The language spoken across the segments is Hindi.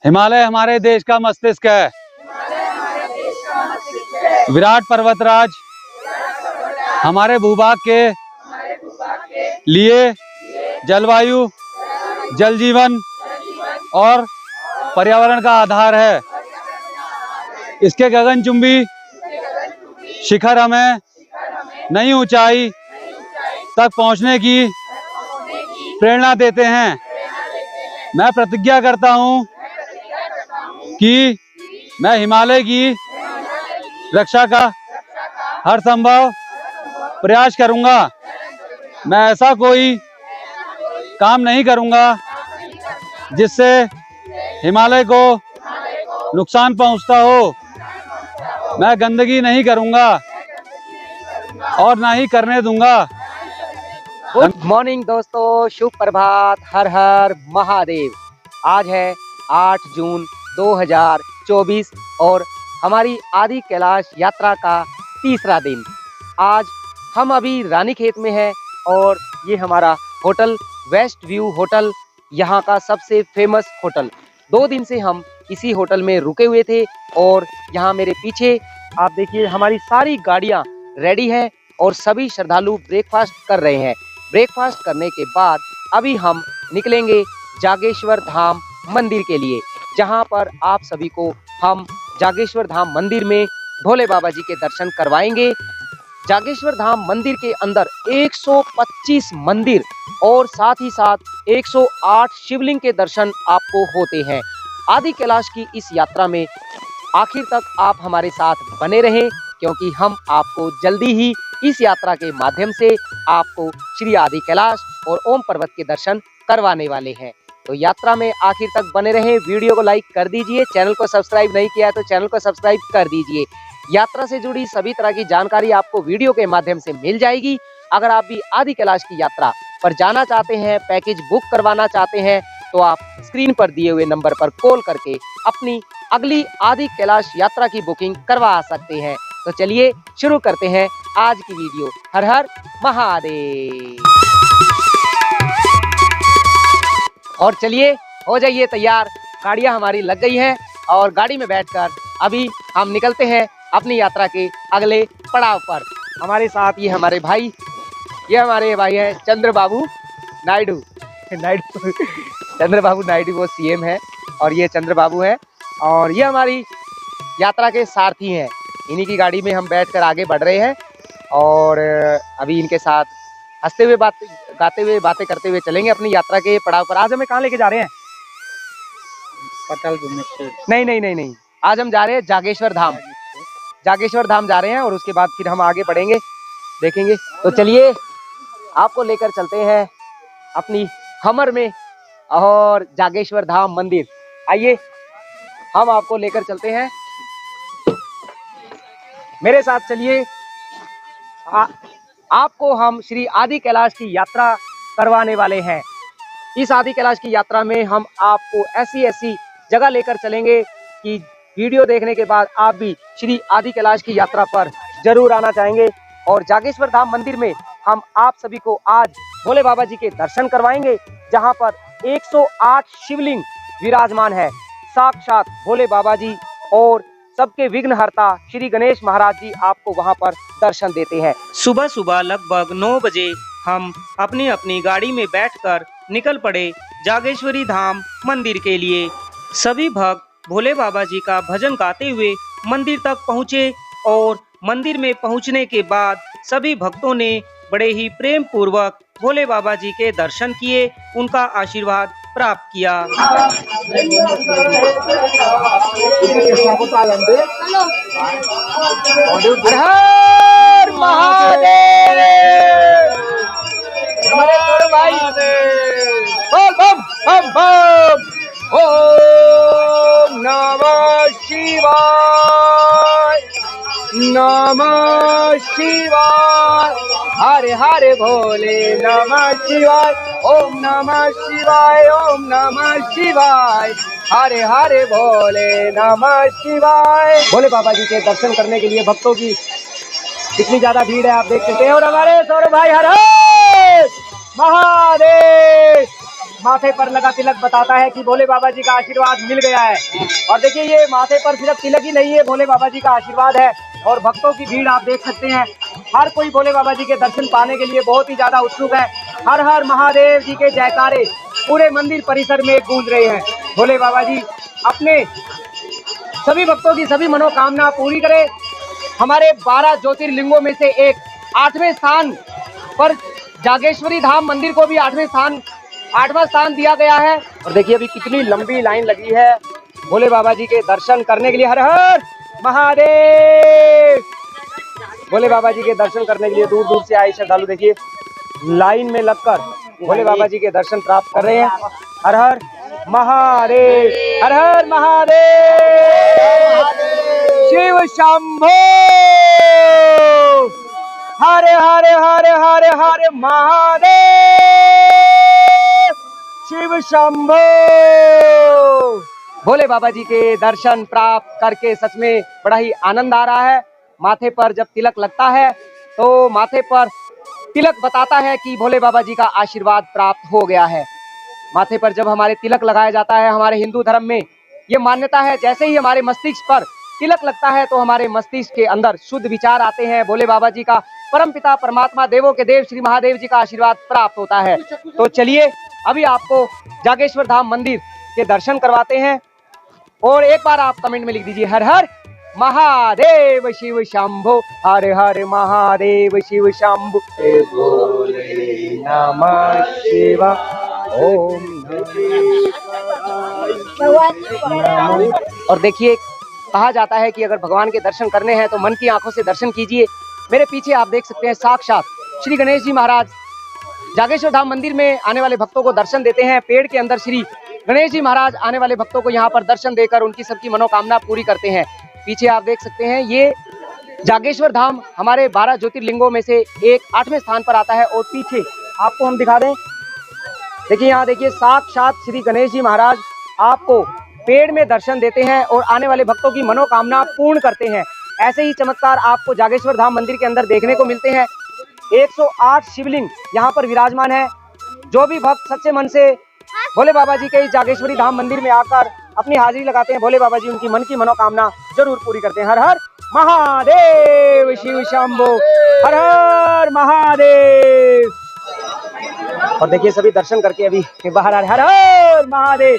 हिमालय हमारे देश का मस्तिष्क है। विराट पर्वतराज हमारे भूभाग के लिए जलवायु, जल जीवन और पर्यावरण का आधार है। इसके गगनचुंबी शिखर हमें नई ऊंचाई तक पहुंचने की प्रेरणा देते हैं। मैं प्रतिज्ञा करता हूं कि मैं हिमालय की रक्षा का हर संभव प्रयास करूंगा। मैं ऐसा कोई काम नहीं करूंगा जिससे हिमालय को नुकसान पहुंचता हो। मैं गंदगी नहीं करूंगा और ना ही करने दूंगा। गुड मॉर्निंग दोस्तों, शुभ प्रभात, हर हर महादेव। आज है 8 जून 2024 और हमारी आदि कैलाश यात्रा का तीसरा दिन। आज हम अभी रानीखेत में हैं और ये हमारा होटल वेस्ट व्यू होटल, यहाँ का सबसे फेमस होटल। 2 दिन से हम इसी होटल में रुके हुए थे और यहाँ मेरे पीछे आप देखिए हमारी सारी गाड़ियाँ रेडी हैं और सभी श्रद्धालु ब्रेकफास्ट कर रहे हैं। ब्रेकफास्ट करने के बाद अभी हम निकलेंगे जागेश्वर धाम मंदिर के लिए, जहां पर आप सभी को हम जागेश्वर धाम मंदिर में भोले बाबा जी के दर्शन करवाएंगे। जागेश्वर धाम मंदिर के अंदर 125 मंदिर और साथ ही साथ 108 शिवलिंग के दर्शन आपको होते हैं। आदि कैलाश की इस यात्रा में आखिर तक आप हमारे साथ बने रहें, क्योंकि हम आपको जल्दी ही इस यात्रा के माध्यम से आपको श्री आदि कैलाश और ओम पर्वत के दर्शन करवाने वाले हैं। तो यात्रा में आखिर तक बने रहें। वीडियो को लाइक कर दीजिए, चैनल को सब्सक्राइब नहीं किया है तो चैनल को सब्सक्राइब कर दीजिए। यात्रा से जुड़ी सभी तरह की जानकारी आपको वीडियो के माध्यम से मिल जाएगी। अगर आप भी आदि कैलाश की यात्रा पर जाना चाहते हैं, पैकेज बुक करवाना चाहते हैं, तो आप स्क्रीन पर दिए हुए नंबर पर कॉल करके अपनी अगली आदि कैलाश यात्रा की बुकिंग करवा सकते हैं। तो चलिए शुरू करते हैं आज की वीडियो। हर हर महादेव। और चलिए हो जाइए तैयार, गाड़ियां हमारी लग गई हैं और गाड़ी में बैठकर अभी हम निकलते हैं अपनी यात्रा के अगले पड़ाव पर। हमारे साथ ये हमारे भाई है चंद्रबाबू नायडू। चंद्रबाबू नायडू वो सीएम है और ये चंद्रबाबू है और ये हमारी यात्रा के सारथी हैं। इन्हीं की गाड़ी में हम बैठकर आगे बढ़ रहे हैं और अभी इनके साथ हंसते हुए गाते हुए बातें करते हुए चलेंगे अपनी यात्रा के पड़ाव पर। आज हमें कहाँ लेके जा रहे हैं? पटल नहीं, आज हम जा रहे हैं जागेश्वर धाम जा रहे हैं और उसके बाद फिर हम आगे बढ़ेंगे, देखेंगे। तो चलिए आपको लेकर चलते हैं अपनी हमर में और जागेश्वर धाम मंदिर। आइए हम आपको लेकर चलते हैं, मेरे साथ चलिए। आपको हम श्री आदि कैलाश की यात्रा करवाने वाले हैं। इस आदि कैलाश की यात्रा में हम आपको ऐसी जगह लेकर चलेंगे कि वीडियो देखने के बाद आप भी श्री आदि कैलाश की यात्रा पर जरूर आना चाहेंगे। और जागेश्वर धाम मंदिर में हम आप सभी को आज भोले बाबा जी के दर्शन करवाएंगे, जहां पर 108 शिवलिंग विराजमान है। साक्षात भोले बाबा जी और सबके विघ्नहर्ता श्री गणेश महाराज जी आपको वहां पर दर्शन देते हैं। सुबह सुबह लगभग 9 बजे हम अपनी अपनी गाड़ी में बैठकर निकल पड़े जागेश्वरी धाम मंदिर के लिए। सभी भक्त भोले बाबा जी का भजन गाते हुए मंदिर तक पहुँचे और मंदिर में पहुँचने के बाद सभी भक्तों ने बड़े ही प्रेम पूर्वक भोले बाबा जी के दर्शन किए, उनका आशीर्वाद प्राप्त किया। हर महादेव। हमारे बड़े भाई बम बम बम। ओम नमः शिवाय, नमः शिवाय, हरे हरे भोले नमः शिवाय, ओम नमः शिवाय, ओम नमः शिवाय, हरे हरे भोले नमः शिवाय। भोले बाबा जी के दर्शन करने के लिए भक्तों की कितनी ज्यादा भीड़ है आप देख सकते हैं। और हमारे सौरभ भाई हर हर महादेव। माथे पर लगा तिलक बताता है कि भोले बाबा जी का आशीर्वाद मिल गया है। और देखिए ये माथे पर सिर्फ तिलक ही नहीं है, भोले बाबा जी का आशीर्वाद है। और भक्तों की भीड़ आप देख सकते हैं, हर कोई भोले बाबा जी के दर्शन पाने के लिए बहुत ही ज्यादा उत्सुक है। हर हर महादेव जी के जयकारे पूरे मंदिर परिसर में गूंज रहे हैं। भोले बाबा जी अपने सभी भक्तों की सभी मनोकामना पूरी करे। हमारे 12 ज्योतिर्लिंगों में से एक 8वें स्थान पर जागेश्वरी धाम मंदिर को भी 8वां स्थान दिया गया है। और देखिए अभी कितनी लंबी लाइन लगी है भोले बाबा जी के दर्शन करने के लिए। हर हर महादेव। भोले बाबा जी के दर्शन करने के लिए दूर दूर से आए श्रद्धालु देखिए लाइन में लगकर भोले बाबा जी के दर्शन प्राप्त कर रहे हैं। हर हर महादेव, हर हर महादेव, शिव शंभो, हरे हरे हरे हरे हरे महादेव, शिव शंभो। भोले बाबा जी के दर्शन प्राप्त करके सच में बड़ा ही आनंद आ रहा है। माथे पर जब तिलक लगता है तो माथे पर तिलक बताता है कि भोले बाबा जी का आशीर्वाद प्राप्त हो गया है। माथे पर जब हमारे तिलक लगाया जाता है, हमारे हिंदू धर्म में ये मान्यता है, जैसे ही हमारे मस्तिष्क पर तिलक लगता है तो हमारे मस्तिष्क के अंदर शुद्ध विचार आते हैं। भोले बाबा जी का परमपिता परमात्मा देवों के देव श्री महादेव जी का आशीर्वाद प्राप्त होता है। तो चलिए अभी आपको जागेश्वर धाम मंदिर के दर्शन करवाते हैं। और एक बार आप कमेंट में लिख दीजिए हर हर महादेव शिव शंभो, हर हर महादेव शिव शंभो, भोले नमः शिवाय, ओम नमः। और देखिए कहा जाता है कि अगर भगवान के दर्शन करने हैं तो मन की आंखों से दर्शन कीजिए। मेरे पीछे आप देख सकते हैं साक्षात श्री गणेश जी महाराज जागेश्वर धाम मंदिर में आने वाले भक्तों को दर्शन देते हैं। पेड़ के अंदर श्री गणेश जी महाराज आने वाले भक्तों को यहाँ पर दर्शन देकर उनकी सबकी मनोकामना पूरी करते हैं। पीछे आप देख सकते हैं ये जागेश्वर धाम हमारे 12 ज्योतिर्लिंगों में से एक 8वें स्थान पर आता है। और पीछे आपको हम दिखा दें, देखिए यहाँ देखिए साक्षात श्री गणेश जी महाराज आपको पेड़ में दर्शन देते हैं और आने वाले भक्तों की मनोकामना पूर्ण करते हैं। ऐसे ही चमत्कार आपको जागेश्वर धाम मंदिर के अंदर देखने को मिलते हैं। 108 शिवलिंग यहाँ पर विराजमान है। जो भी भक्त सच्चे मन से भोले बाबा जी के इस जागेश्वरी धाम मंदिर में आकर अपनी हाजिरी लगाते हैं, भोले बाबा जी उनकी मन की मनोकामना जरूर पूरी करते हैं। हर हर महादेव शिव शंभो, हर हर महादेव। और देखिए सभी दर्शन करके अभी बाहर आ रहे। हर हर महादेव।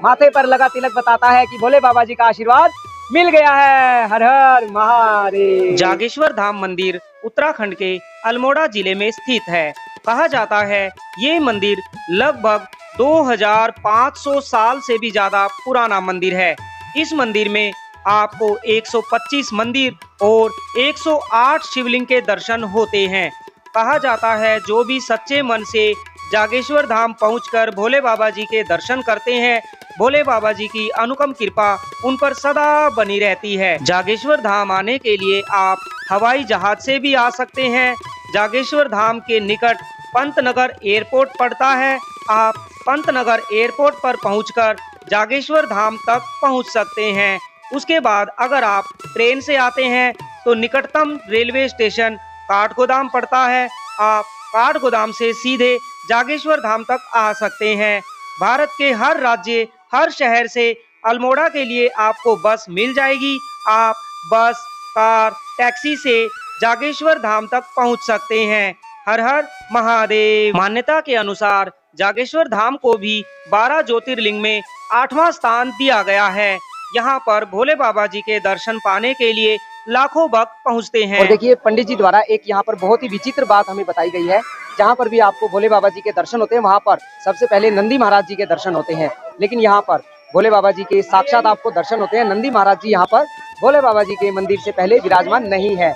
माथे पर लगा तिलक बताता है कि भोले बाबा जी का आशीर्वाद मिल गया है। हर हर महादेव। जागेश्वर धाम मंदिर उत्तराखंड के अल्मोड़ा जिले में स्थित है। कहा जाता है ये मंदिर लगभग 2500 साल से भी ज्यादा पुराना मंदिर है। इस मंदिर में आपको 125 मंदिर और 108 शिवलिंग के दर्शन होते हैं। कहा जाता है जो भी सच्चे मन से जागेश्वर धाम पहुंचकर भोले बाबा जी के दर्शन करते हैं, भोले बाबा जी की अनुपम कृपा उन पर सदा बनी रहती है। जागेश्वर धाम आने के लिए आप हवाई जहाज से भी आ सकते हैं। जागेश्वर धाम के निकट पंतनगर एयरपोर्ट पड़ता है। आप पंतनगर एयरपोर्ट पर पहुंचकर जागेश्वर धाम तक पहुंच सकते हैं। उसके बाद अगर आप ट्रेन से आते हैं तो निकटतम रेलवे स्टेशन काठगोदाम पड़ता है। आप काठगोदाम से सीधे जागेश्वर धाम तक आ सकते हैं। भारत के हर राज्य हर शहर से अल्मोड़ा के लिए आपको बस मिल जाएगी। आप बस, कार, टैक्सी से जागेश्वर धाम तक पहुंच सकते हैं। हर हर महादेव। मान्यता के अनुसार जागेश्वर धाम को भी 12 ज्योतिर्लिंग में 8वां स्थान दिया गया है। यहाँ पर भोले बाबा जी के दर्शन पाने के लिए लाखों भक्त पहुँचते हैं। और देखिए पंडित जी द्वारा एक यहाँ पर बहुत ही विचित्र बात हमें बताई गई है। जहाँ पर भी आपको भोले बाबा जी के दर्शन होते हैं वहाँ पर सबसे पहले नंदी महाराज जी के दर्शन होते हैं, लेकिन यहाँ पर भोले बाबा जी के साक्षात आपको दर्शन होते हैं। नंदी महाराज जी यहाँ पर भोले बाबा जी के मंदिर से पहले विराजमान नहीं है।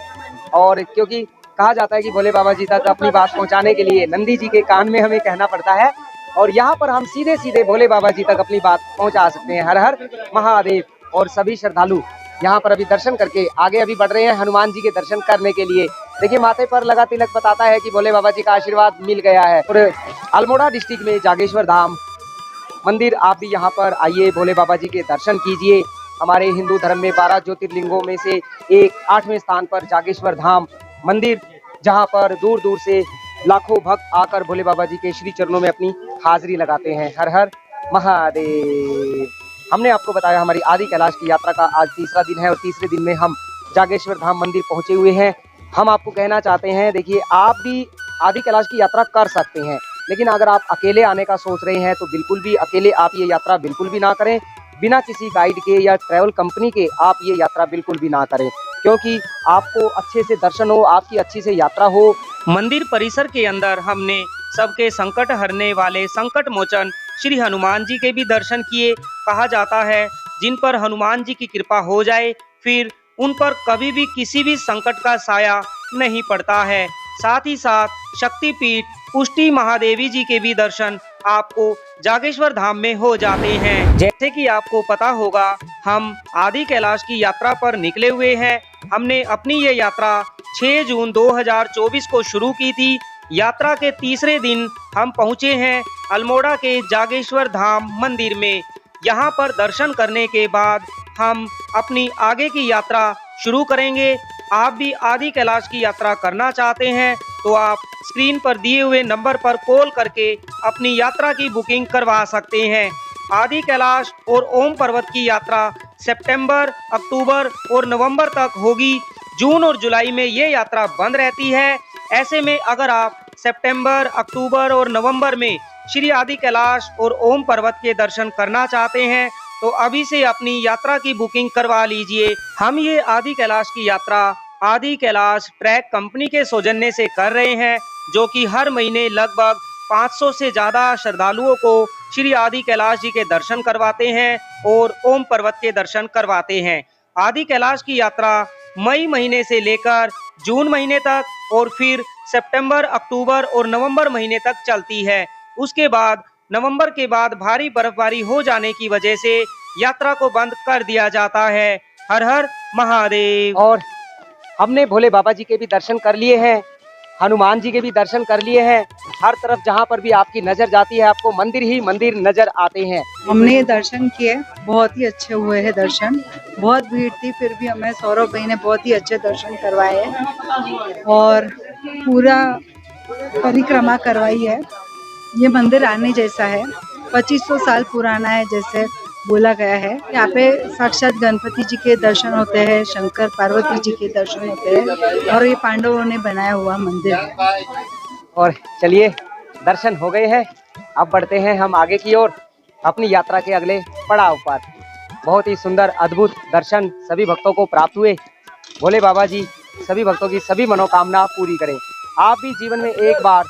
और क्योंकि कहा जाता है कि भोले बाबा जी तक अपनी बात पहुँचाने के लिए नंदी जी के कान में हमें कहना पड़ता है, और यहाँ पर हम सीधे सीधे भोले बाबा जी तक अपनी बात पहुँचा सकते हैं। हर हर महादेव। और सभी श्रद्धालु यहाँ पर अभी दर्शन करके आगे अभी बढ़ रहे हैं हनुमान जी के दर्शन करने के लिए। देखिए माथे पर लगा तिलक बताता है कि भोले बाबा जी का आशीर्वाद मिल गया है। और अल्मोड़ा डिस्ट्रिक्ट में जागेश्वर धाम मंदिर, आप भी यहाँ पर आइए, भोले बाबा जी के दर्शन कीजिए। हमारे हिंदू धर्म में 12 ज्योतिर्लिंगों में से एक 8वें स्थान पर जागेश्वर धाम मंदिर, जहाँ पर दूर दूर से लाखों भक्त आकर भोले बाबा जी के श्री चरणों में अपनी हाजिरी लगाते हैं। हर हर महादेव। हमने आपको बताया हमारी आदि कैलाश की यात्रा का आज तीसरा दिन है और तीसरे दिन में हम जागेश्वर धाम मंदिर पहुंचे हुए हैं। हम आपको कहना चाहते हैं, देखिए आप भी आदि कैलाश की यात्रा कर सकते हैं, लेकिन अगर आप अकेले आने का सोच रहे हैं तो बिल्कुल भी अकेले आप ये यात्रा बिल्कुल भी ना करें। बिना किसी गाइड के या ट्रैवल कंपनी के आप ये यात्रा बिल्कुल भी ना करें, क्योंकि आपको अच्छे से दर्शन हो, आपकी अच्छी से यात्रा हो। मंदिर परिसर के अंदर हमने सबके संकट हरने वाले संकट मोचन श्री हनुमान जी के भी दर्शन किए। कहा जाता है जिन पर हनुमान जी की कृपा हो जाए फिर उन पर कभी भी किसी भी संकट का साया नहीं पड़ता है। साथ ही साथ शक्तिपीठ पुष्टि महादेवी जी के भी दर्शन आपको जागेश्वर धाम में हो जाते हैं। जैसे कि आपको पता होगा हम आदि कैलाश की यात्रा पर निकले हुए हैं। हमने अपनी ये यात्रा 6 जून 2024 को शुरू की थी। यात्रा के तीसरे दिन हम पहुंचे हैं अल्मोड़ा के जागेश्वर धाम मंदिर में। यहाँ पर दर्शन करने के बाद हम अपनी आगे की यात्रा शुरू करेंगे। आप भी आदि कैलाश की यात्रा करना चाहते हैं तो आप स्क्रीन पर दिए हुए नंबर पर कॉल करके अपनी यात्रा की बुकिंग करवा सकते हैं। आदि कैलाश और ओम पर्वत की यात्रा सितंबर, अक्टूबर और नवंबर तक होगी। जून और जुलाई में ये यात्रा बंद रहती है। ऐसे में अगर आप सितंबर, अक्टूबर और नवंबर में श्री आदि कैलाश और ओम पर्वत के दर्शन करना चाहते हैं तो अभी से अपनी यात्रा की बुकिंग करवा लीजिए। हम ये आदि कैलाश की यात्रा आदि कैलाश ट्रैक कंपनी के सौजन्य से कर रहे हैं, जो कि हर महीने लगभग 500 से ज़्यादा श्रद्धालुओं को श्री आदि कैलाश जी के दर्शन करवाते हैं और ओम पर्वत के दर्शन करवाते हैं। आदि कैलाश की यात्रा मई महीने से लेकर जून महीने तक और फिर सितंबर, अक्टूबर और नवंबर महीने तक चलती है। उसके बाद नवंबर के बाद भारी बर्फबारी हो जाने की वजह से यात्रा को बंद कर दिया जाता है। हर हर महादेव। और हमने भोले बाबा जी के भी दर्शन कर लिए हैं, हनुमान जी के भी दर्शन कर लिए हैं। हर तरफ जहाँ पर भी आपकी नजर जाती है आपको मंदिर ही मंदिर नजर आते हैं। हमने ये दर्शन किए, बहुत ही अच्छे हुए हैं दर्शन। बहुत भीड़ थी फिर भी हमें सौरभ भाई ने बहुत ही अच्छे दर्शन करवाए हैं और पूरा परिक्रमा करवाई है। ये मंदिर आने जैसा है, 2500 साल पुराना है जैसे बोला गया है। यहाँ पे साक्षात गणपति जी के दर्शन होते हैं, शंकर पार्वती जी के दर्शन होते हैं और ये पांडवों ने बनाया हुआ मंदिर है। और चलिए दर्शन हो गए हैं, अब बढ़ते हैं हम आगे की ओर अपनी यात्रा के अगले पड़ाव पर। बहुत ही सुंदर अद्भुत दर्शन सभी भक्तों को प्राप्त हुए। भोले बाबा जी सभी भक्तों की सभी मनोकामना पूरी करें। आप भी जीवन में एक बार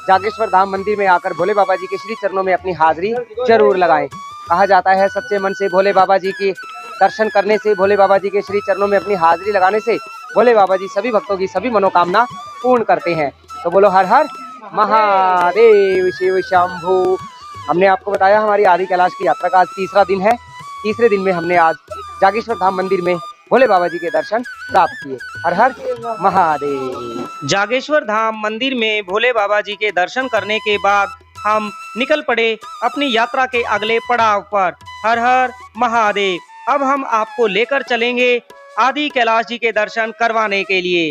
जागेश्वर धाम मंदिर में आकर भोले बाबा जी के श्री चरणों में अपनी हाजिरी जरूर लगाएं। कहा जाता है सच्चे मन से भोले बाबा जी के दर्शन करने से, भोले बाबा जी के श्री चरणों में अपनी हाजिरी लगाने से भोले बाबा जी सभी भक्तों की सभी मनोकामना पूर्ण करते हैं। तो बोलो हर हर महादेव शिव शंभू। हमने आपको बताया हमारी आदि कैलाश की यात्रा का आज तीसरा दिन है। तीसरे दिन में हमने आज जागेश्वर धाम मंदिर में भोले बाबा जी के दर्शन प्राप्त किए। हर हर महादेव। जागेश्वर धाम मंदिर में भोले बाबा जी के दर्शन करने के बाद हम निकल पड़े अपनी यात्रा के अगले पड़ाव पर। हर हर महादेव। अब हम आपको लेकर चलेंगे आदि कैलाश जी के दर्शन करवाने के लिए।